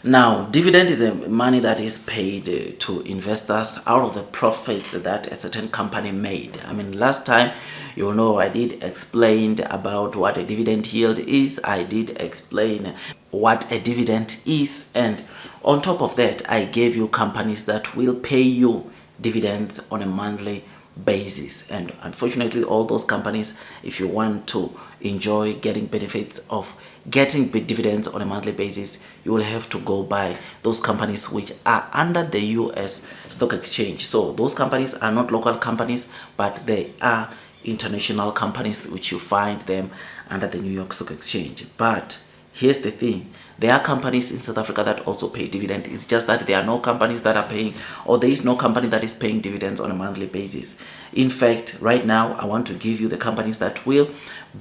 Now, dividend is the money that is paid to investors out of the profits that a certain company made. I mean, last time, you know, I did explain about what a dividend yield is. I did explain what a dividend is. And on top of that, I gave you companies that will pay you dividends on a monthly basis. And unfortunately, all those companies, if you want to enjoy getting benefits of getting big dividends on a monthly basis, you will have to go by those companies which are under the US stock exchange. So those companies are not local companies, but they are international companies which you find them under the New York Stock Exchange. But here's the thing, there are companies in South Africa that also pay dividend. It's just that there are no companies that are paying, or there is no company that is paying dividends on a monthly basis. In fact, right now I want to give you the companies that will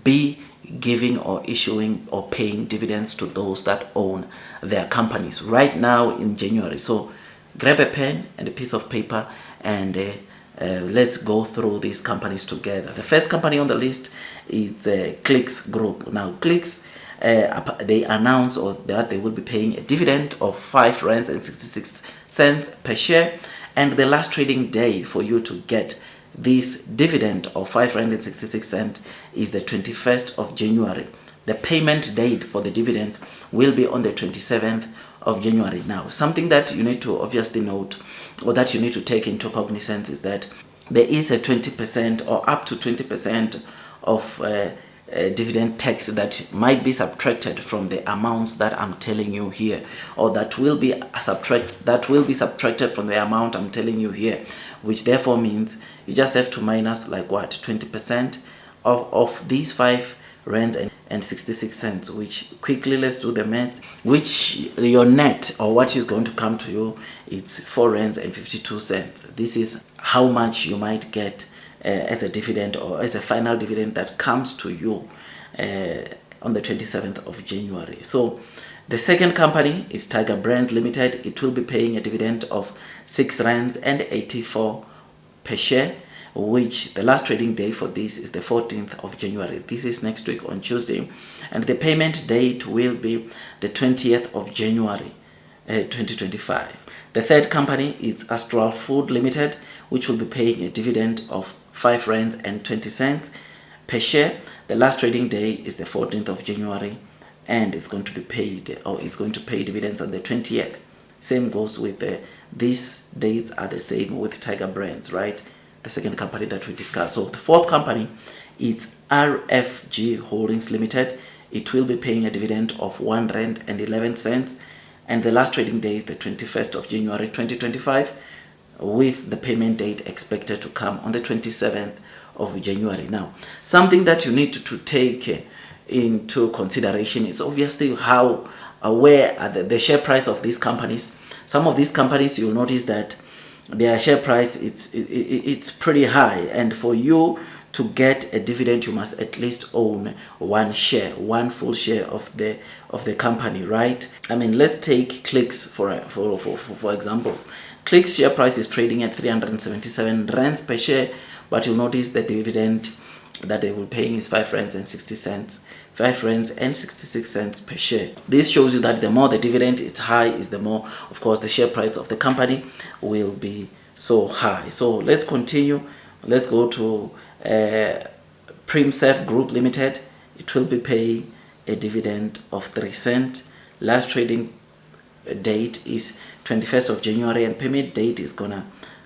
be giving or issuing or paying dividends to those that own their companies right now in January. So grab a pen and a piece of paper and let's go through these companies together. The first company on the list is Clicks Group. Now Clicks, they announce or that they will be paying a dividend of 5 rands and 66 cents per share, and the last trading day for you to get this dividend of 5 rand and 66 cents is the 21st of January. The payment date for the dividend will be on the 27th of January. Now, something that you need to obviously note, or that you need to take into cognizance, is that there is a 20% or up to 20% of dividend tax that might be subtracted from the amounts that I'm telling you here, or that will be subtracted from the amount I'm telling you here, which therefore means you just have to minus like what, 20% of these 5 rands and 66 cents, which quickly, let's do the math, which your net, or what is going to come to you, it's 4 rands and 52 cents. This is how much you might get as a dividend, or as a final dividend that comes to you on the 27th of January. So the second company is Tiger Brands Limited. It will be paying a dividend of 6 rands and 84 per share, which the last trading day for this is the 14th of January. This is next week on Tuesday, and the payment date will be the 20th of January 2025. The third company is Astral Food Limited, which will be paying a dividend of 5 rands and 20 cents per share. The last trading day is the 14th of January, and it's going to be paid, or it's going to pay dividends on the 20th. Same goes with these dates are the same with Tiger Brands, right? The second company that we discussed. So the fourth company is RFG Holdings Limited. It will be paying a dividend of 1 rand and 11 cents, and the last trading day is the 21st of January 2025, with the payment date expected to come on the 27th of January. Now, something that you need to take into consideration is obviously how where are the share price of these companies. Some of these companies, you'll notice that their share price it's pretty high, and for you to get a dividend, you must at least own one full share of the company, right? I mean, let's take Clicks for example. Clicks share price is trading at 377 rands per share, but you'll notice the dividend that they will be paying is 5 rands and 60 cents. 5 rands and 66 cents per share. This shows you that the more the dividend is high, is the more, of course, the share price of the company will be so high. So let's continue. Let's go to Primsef Group Limited. It will be paying a dividend of 3 cents. Last trading date is 21st of January, and payment date is gonna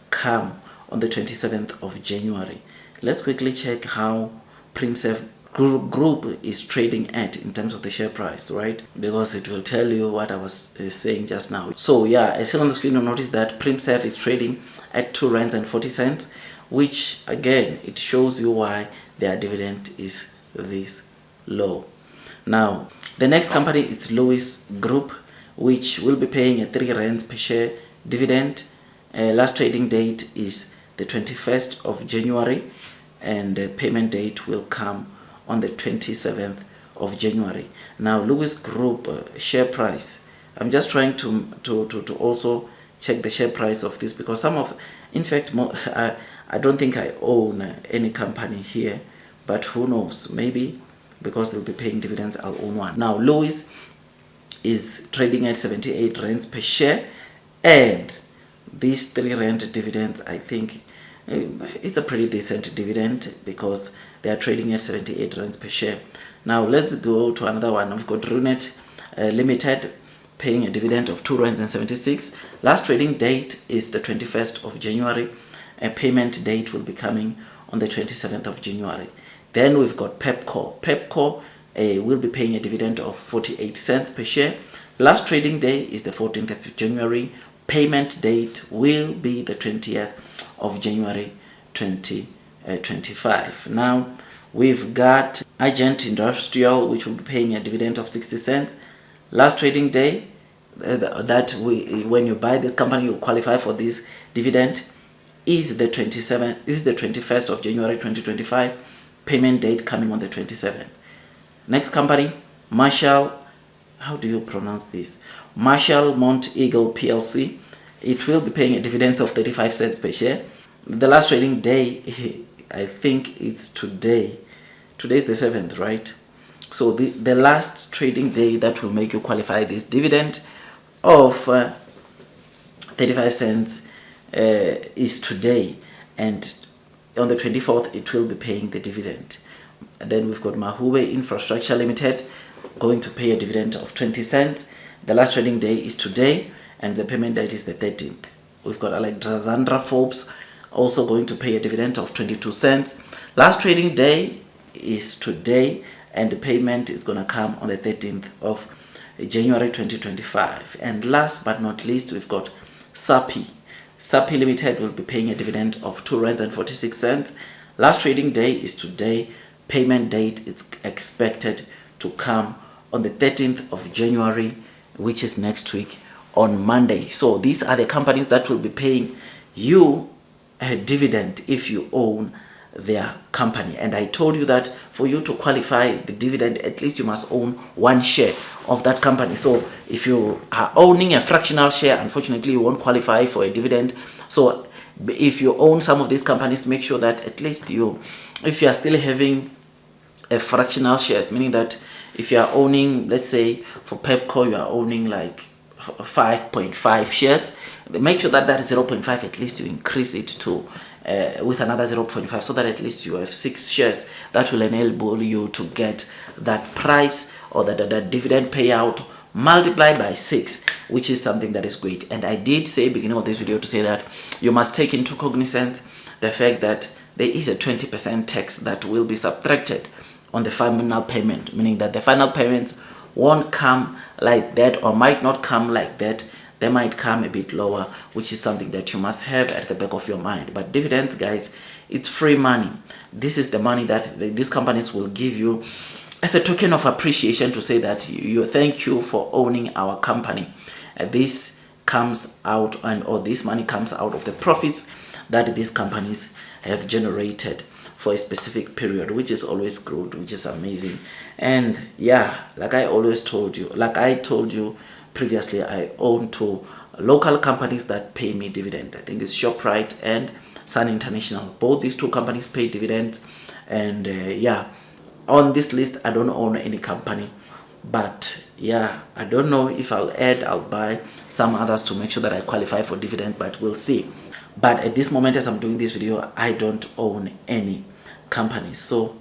come on the 27th of January. Let's quickly check how Primsef Group is trading at in terms of the share price, right? Because it will tell you what I was saying just now. So yeah, as seen on the screen, you'll notice that Primsef is trading at 2 rands and 40 cents, which again, it shows you why their dividend is this low. Now, the next company is Lewis Group, which will be paying a 3 rands per share dividend. Last trading date is the 21st of January, and the payment date will come on the 27th of January. Now, Lewis Group share price, I'm just trying to also check the share price of this, because in fact, I don't think I own any company here, but who knows, maybe because they'll be paying dividends, I'll own one. Now, Lewis is trading at 78 rands per share, and these 3 rand dividends, I think it's a pretty decent dividend because they are trading at 78 rands per share. Now let's go to another one. We've got Runet Limited paying a dividend of 2 rands and 76. Last trading date is the 21st of January. A payment date will be coming on the 27th of January. Then we've got Pepco. Pepco will be paying a dividend of 48 cents per share. Last trading day is the 14th of January. Payment date will be the 20th of January 2025. Now we've got Agent Industrial, which will be paying a dividend of 60 cents. Last trading day when you buy this company, you qualify for this dividend, is the 21st of January 2025. Payment date coming on the 27th. Next company, Marshall, how do you pronounce this? Marshall Mount Eagle PLC. It will be paying a dividend of 35 cents per share. The last trading day, I think it's today. Today is the 7th, right? So the last trading day that will make you qualify this dividend of 35 cents is today, and on the 24th it will be paying the dividend. And then we've got Mahube Infrastructure Limited going to pay a dividend of 20 cents. The last trading day is today, and the payment date is the 13th. We've got Alexandra Forbes also going to pay a dividend of 22 cents. Last trading day is today, and the payment is going to come on the 13th of January 2025. And last but not least, we've got Sapi. Sapi Limited will be paying a dividend of 2 rands and 46 cents. Last trading day is today. Payment date is expected to come on the 13th of January, which is next week on Monday. So these are the companies that will be paying you a dividend if you own their company. And I told you that for you to qualify the dividend, at least you must own 1 share of that company. So if you are owning a fractional share, unfortunately you won't qualify for a dividend. So if you own some of these companies, make sure that at least if you are still having a fractional shares, meaning that if you are owning, let's say for Pepco, you are owning like 5.5 shares, make sure that 0.5, at least you increase it to with another 0.5, so that at least you have 6 shares that will enable you to get that price or that dividend payout multiplied by 6, which is something that is great. And I did say beginning of this video to say that you must take into cognizance the fact that there is a 20% tax that will be subtracted on the final payment, meaning that the final payments won't come like that, or might not come like that. They might come a bit lower, which is something that you must have at the back of your mind. But dividends, guys, it's free money. This is the money that these companies will give you as a token of appreciation, to say that you thank you for owning our company. This comes out, or this money comes out of the profits that these companies have generated for a specific period, which is always good, which is amazing. And yeah, like I told you previously, I own 2 local companies that pay me dividend. I think it's ShopRite and Sun International. Both these 2 companies pay dividends. And yeah, on this list I don't own any company, but yeah, I don't know if I'll buy some others to make sure that I qualify for dividend, but we'll see. But at this moment, as I'm doing this video, I don't own any companies. So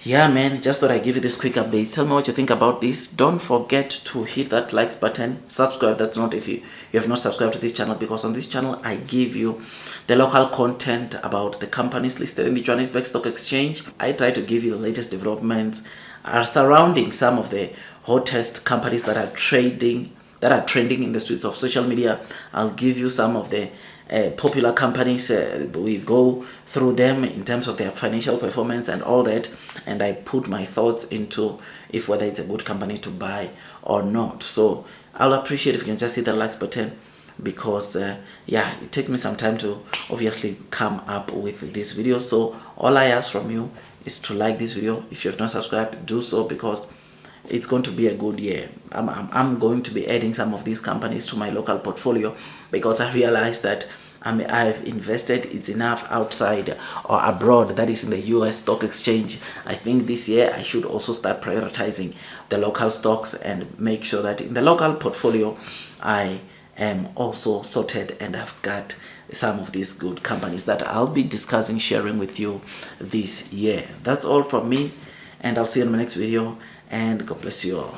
yeah, man, just thought I'd give you this quick update. Tell me what you think about this. Don't forget to hit that likes button, subscribe. That's not if you have not subscribed to this channel, because on this channel I give you the local content about the companies listed in the Johannesburg Stock Exchange. I try to give you the latest developments surrounding some of the hottest companies that are trending in the streets of social media. I'll give you some of the popular companies. We go through them in terms of their financial performance and all that, and I put my thoughts into whether it's a good company to buy or not. So I'll appreciate if you can just hit the likes button, because yeah, it takes me some time to obviously come up with this video. So all I ask from you is to like this video. If you have not subscribed, do so, because it's going to be a good year. I'm going to be adding some of these companies to my local portfolio, because I realized that I've invested, it's enough outside or abroad, that is in the US stock exchange. I think this year I should also start prioritizing the local stocks and make sure that in the local portfolio I am also sorted and I've got some of these good companies that I'll be discussing, sharing with you this year. That's all from me, and I'll see you in my next video, and God bless you all.